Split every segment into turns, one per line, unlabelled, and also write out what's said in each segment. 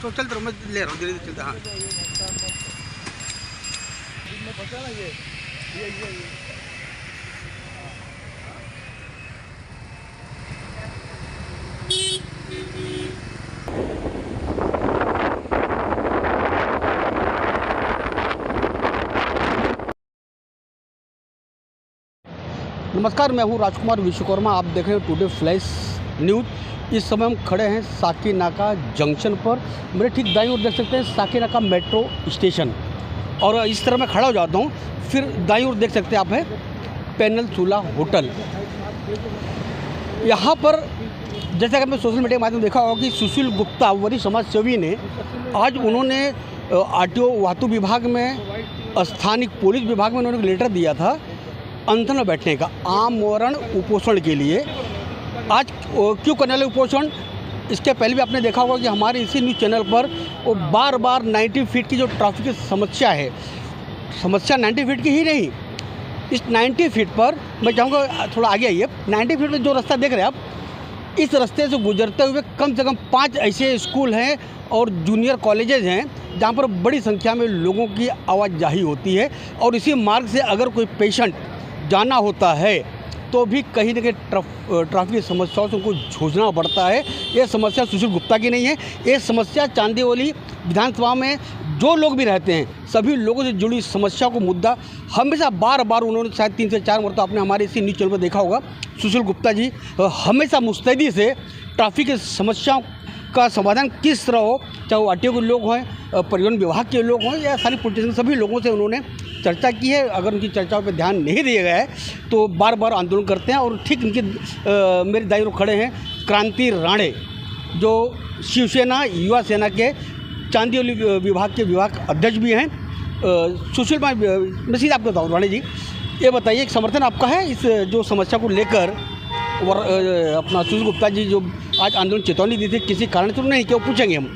तो चलते रहो, मैं ले रहा हूँ धीरे धीरे चलते। हाँ नमस्कार, मैं हूँ राजकुमार विश्वकर्मा। आप देख रहे हैं टुडे फ्लैश न्यूज़। इस समय हम खड़े हैं साकीनाका जंक्शन पर। मेरे ठीक दाईं ओर देख सकते हैं साकीनाका मेट्रो स्टेशन, और इस तरह मैं खड़ा हो जाता हूँ। फिर दाईं ओर देख सकते हैं आप है पेनिनसुला होटल। यहाँ पर जैसे कि मैं सोशल मीडिया के माध्यम देखा होगा कि सुशील गुप्ता वरिष्ठ समाज सेवी ने आज उन्होंने आरटीओ वाहतुक विभाग में, स्थानिक पुलिस विभाग में उन्होंने लेटर दिया था अनशन में बैठने का, आमरण उपोषण के लिए। आज क्यों करने वाले उपोषण, इसके पहले भी आपने देखा होगा कि हमारे इसी न्यूज़ चैनल पर वो बार बार 90 फीट की जो ट्रैफिक की समस्या है, समस्या 90 फीट की ही नहीं, इस 90 फीट पर मैं चाहूँगा थोड़ा आगे आइए। 90 फीट में जो रास्ता देख रहे हैं आप, इस रास्ते से गुजरते हुए कम से कम 5 ऐसे स्कूल हैं और जूनियर कॉलेजेस हैं जहाँ पर बड़ी संख्या में लोगों की आवाजाही होती है। और इसी मार्ग से अगर कोई पेशेंट जाना होता है तो भी कहीं न कहीं ट्रैफिक की समस्याओं से उनको जूझना पड़ता है। ये समस्या सुशील गुप्ता की नहीं है, ये समस्या चांदीवली विधानसभा में जो लोग भी रहते हैं सभी लोगों से जुड़ी समस्या को मुद्दा हमेशा बार बार उन्होंने शायद 3 से 4 मरतबा आपने हमारे इसी न्यूज़ चैनल पर देखा होगा। सुशील गुप्ता जी हमेशा मुस्तैदी से ट्रैफिक की समस्याओं का समाधान किस तरह हो, चाहे वो आरटीओ के लोग हों, परिवहन विभाग के लोग हों या सारी पॉलिटिशियन, सभी लोगों से उन्होंने चर्चा की है। अगर उनकी चर्चाओं पर ध्यान नहीं दिया गया है तो बार बार आंदोलन करते हैं। और ठीक इनके मेरे दाईं ओर खड़े हैं क्रांति राणे, जो शिवसेना युवा सेना के चांदीवली विभाग के विभाग अध्यक्ष भी हैं। सुशील भाई, मैं सीधा आपको बताऊँ राणे जी, ये बताइए कि समर्थन आपका है इस जो समस्या को लेकर? अपना सुशील गुप्ता जी जो आज आंदोलन चेतावनी दी थी, किसी कारण से नहीं, क्यों पूछेंगे हम।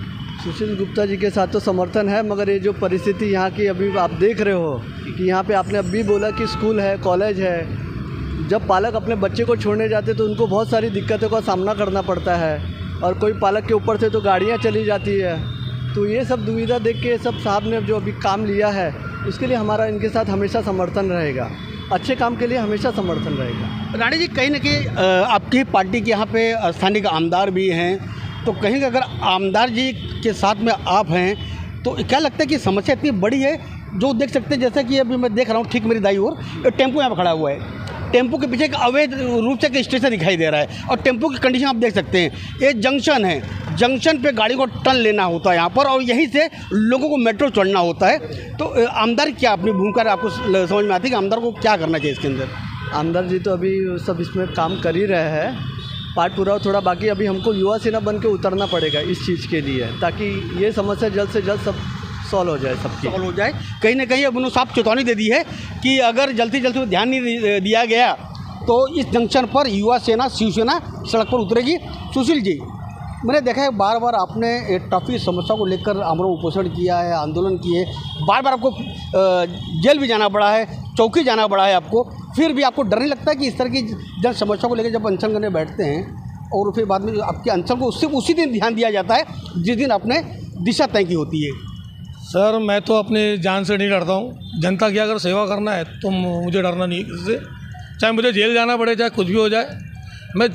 सुशील गुप्ता जी के साथ तो समर्थन है, मगर ये जो परिस्थिति यहाँ की अभी आप देख रहे हो कि यहाँ पे आपने अभी बोला कि स्कूल है, कॉलेज है, जब पालक अपने बच्चे को छोड़ने जाते तो उनको बहुत सारी दिक्कतों का सामना करना पड़ता है। और कोई पालक के ऊपर से तो गाड़ियाँ चली जाती है। तो ये सब दुविधा देख के सब साहब ने जो अभी काम लिया है, इसके लिए हमारा इनके साथ हमेशा समर्थन रहेगा। अच्छे काम के लिए हमेशा समर्थन रहेगा।
राणे जी, कहीं ना कहीं आपकी पार्टी के यहाँ पे स्थानीय आमदार भी हैं, तो कहीं अगर आमदार जी के साथ में आप हैं तो क्या लगता है कि समस्या इतनी बड़ी है? जो देख सकते हैं जैसा कि अभी मैं देख रहा हूँ ठीक मेरी दाईं ओर टेम्पो यहाँ पर खड़ा हुआ है। टेम्पो के पीछे एक अवैध रूप से एक स्टेशन दिखाई दे रहा है और टेम्पो की कंडीशन आप देख सकते हैं। ये जंक्शन है, जंक्शन पे गाड़ी को टर्न लेना होता है यहाँ पर, और यहीं से लोगों को मेट्रो चढ़ना होता है। तो आमदार क्या अपनी भूमिका आपको समझ में आती है कि आमदार को क्या करना चाहिए इसके अंदर?
आमदार जी तो अभी सब इसमें काम कर ही रहे हैं, पार्ट पूरा थोड़ा बाकी। अभी हमको युवा सेना बन के उतरना पड़ेगा इस चीज़ के लिए, ताकि ये समस्या जल्द से जल्द सब सॉल्व हो जाए, सबकी
सॉल्व हो जाए। कहीं ना कहीं अब उन्होंने साफ चेतावनी दे दी है कि अगर जल्दी जल्दी ध्यान नहीं दिया गया तो इस जंक्शन पर युवा सेना शिवसेना सड़क पर उतरेगी। सुशील जी, मैंने देखा है बार बार आपने ट्रैफिक समस्या को लेकर आमरण उपोषण किया है, आंदोलन किए, बार बार आपको जेल भी जाना पड़ा है, चौकी जाना पड़ा है आपको, फिर भी आपको डर नहीं लगता कि इस तरह की जन समस्या को लेकर जब अनशन करने बैठते हैं और फिर बाद में आपके अनशन को उसी दिन ध्यान दिया जाता है जिस दिन आपने दिशा तय की होती है?
सर, मैं तो अपनी जान से नहीं डरता हूँ। जनता की अगर सेवा करना है तो मुझे डरना नहीं है किसी से, चाहे मुझे जेल जाना पड़े, चाहे कुछ भी हो जाए। मैं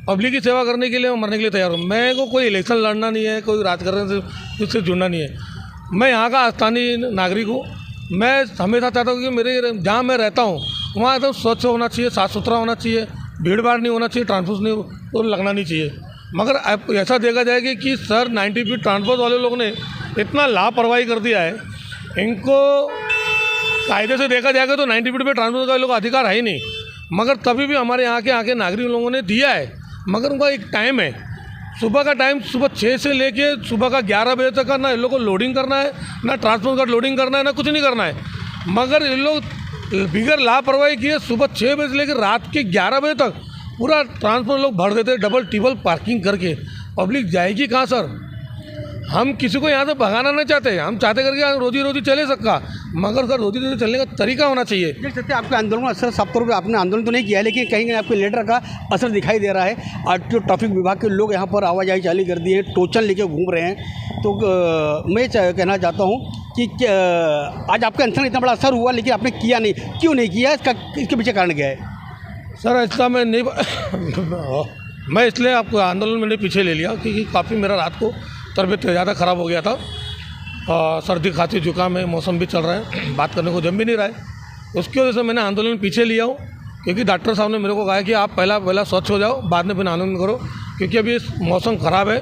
पब्लिक की सेवा करने के लिए, मरने के लिए तैयार हूँ। मेरे को कोई इलेक्शन लड़ना नहीं है, कोई राजकारण से उससे जुड़ना नहीं है। मैं यहाँ का स्थानीय नागरिक हूँ। मैं हमेशा चाहता हूँ कि मेरे जहाँ मैं रहता हूँ वहाँ तो स्वच्छ होना चाहिए, साफ़ सुथरा होना चाहिए, भीड़ भाड़ नहीं होना चाहिए, ट्रांसपोर्ट नहीं तो लगना नहीं चाहिए। मगर अब ऐसा देखा जाए कि सर 90 फीट ट्रांसपोर्ट वाले लोगों ने इतना लापरवाही कर दिया है। इनको कायदे से देखा जाएगा तो 90 फीट पे ट्रांसपोर्ट का लोग अधिकार है ही नहीं, मगर तभी भी हमारे यहाँ के नागरिक लोगों ने दिया है। मगर उनका एक टाइम है, सुबह का टाइम, सुबह 6 से लेके सुबह का 11 बजे तक का, ना इन लोगों को लोडिंग करना है, ना ट्रांसपोर्ट का लोडिंग करना है, ना कुछ नहीं करना है। मगर इन लोग बिगड़ लापरवाही किए, सुबह 6 बजे से लेकर रात के 11 बजे तक पूरा ट्रांसपोर्ट लोग भर देते, डबल टिबल पार्किंग करके। पब्लिक जाएगी कहाँ सर? हम किसी को यहाँ से भगाना नहीं चाहते, हम चाहते करके रोजी रोजी चले सकता, मगर सर रोजी रोजी चलने का तरीका होना चाहिए।
देख सकते हैं आपके आंदोलन का असर साफ तौर पर आपने आंदोलन तो नहीं किया है, लेकिन कहीं ना आपके लेटर का असर दिखाई दे रहा है। आरटीओ ट्रैफिक विभाग के लोग यहाँ पर आवाजाही चालू कर दी है, टोचन लेके घूम रहे हैं। तो मैं कहना चाहता हूँ कि आज आपका अनशन इतना बड़ा असर हुआ, लेकिन आपने किया नहीं, क्यों नहीं किया? इसके पीछे कारण क्या है?
सर ऐसा मैं नहीं मैं इसलिए आपको आंदोलन मैंने पीछे ले लिया क्योंकि काफ़ी मेरा रात को तबीयत ज़्यादा ख़राब हो गया था। सर्दी खांसी जुकाम है, मौसम भी चल रहा है, बात करने को जम भी नहीं रहा है। उसकी वजह से मैंने आंदोलन पीछे लिया हूँ, क्योंकि डॉक्टर साहब ने मेरे को कहा कि आप पहला स्वच्छ हो जाओ, बाद में फिर आंदोलन करो, क्योंकि अभी मौसम ख़राब है,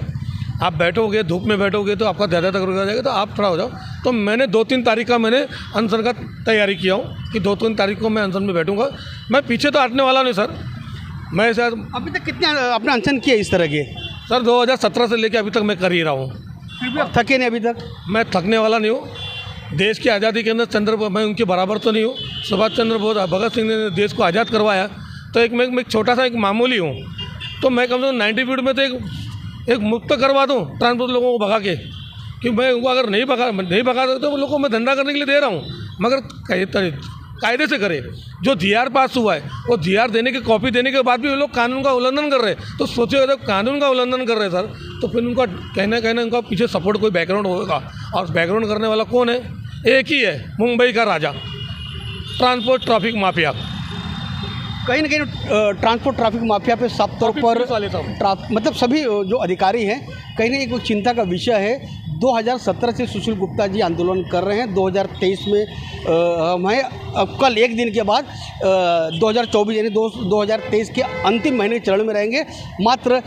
आप बैठोगे धूप में बैठोगे तो आपका ज़्यादा तक हो जाएगा, तो आप थोड़ा हो जाओ। तो मैंने 2-3 तारीख का मैंने अनशन का तैयारी किया हूँ कि 2-3 तारीख को मैं अनशन में बैठूँगा। मैं पीछे तो हटने वाला नहीं सर। मैं सर
अभी तक कितने अपना अनशन किए इस तरह के?
सर 2017 से लेकर अभी तक मैं कर ही रहा हूँ।
फिर भी आप थके नहीं अभी तक?
मैं थकने वाला नहीं हूँ। देश की आज़ादी के अंदर मैं उनके बराबर तो नहीं हूँ। सुभाष चंद्र बोस भगत सिंह ने देश को आज़ाद करवाया, तो मैं छोटा सा एक मामूली हूँ। तो मैं कम से कम 90 फीट में तो एक मुक्त करवा दूँ ट्रांसपोर्ट लोगों को भगा के, कि मैं उनको अगर नहीं भगा सकता तो वो लोगों को मैं धंधा करने के लिए दे रहा हूँ, मगर कायदे से करे। जो जीआर पास हुआ है, वो जीआर देने की कॉपी देने के बाद भी वो लोग कानून का उल्लंघन कर रहे हैं। तो सोचिए जब कानून का उल्लंघन कर रहे हैं सर, तो फिर उनका कहना उनका पीछे सपोर्ट कोई बैकग्राउंड होगा, और बैकग्राउंड करने वाला कौन है? एक ही है, मुंबई का राजा, ट्रांसपोर्ट ट्रैफिक माफिया।
कहीं ना कहीं ट्रांसपोर्ट ट्रैफिक माफिया पे साफ तौर पर मतलब सभी जो अधिकारी हैं, कहीं ना कहीं कोई चिंता का विषय है। 2017 से सुशील गुप्ता जी आंदोलन कर रहे हैं। 2023 में कल एक दिन के बाद 2024 यानी 2023 के अंतिम महीने के चरण में रहेंगे। मात्र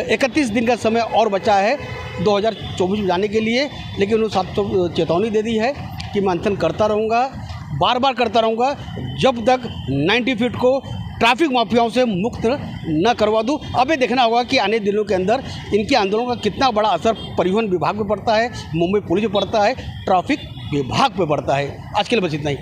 31 दिन का समय और बचा है 2024 में जाने के लिए, लेकिन उन्होंने साफ तौर चेतावनी दे दी है कि मैं अनशन करता रहूँगा, बार बार करता रहूँगा, जब तक 90 फीट को ट्रैफिक माफियाओं से मुक्त न करवा दूं। अब ये देखना होगा कि आने दिनों के अंदर इनके आंदोलन का कितना बड़ा असर परिवहन विभाग पे पड़ता है, मुंबई पुलिस पे पड़ता है, ट्रैफिक विभाग पे पड़ता है। आज के लिए बस इतना ही।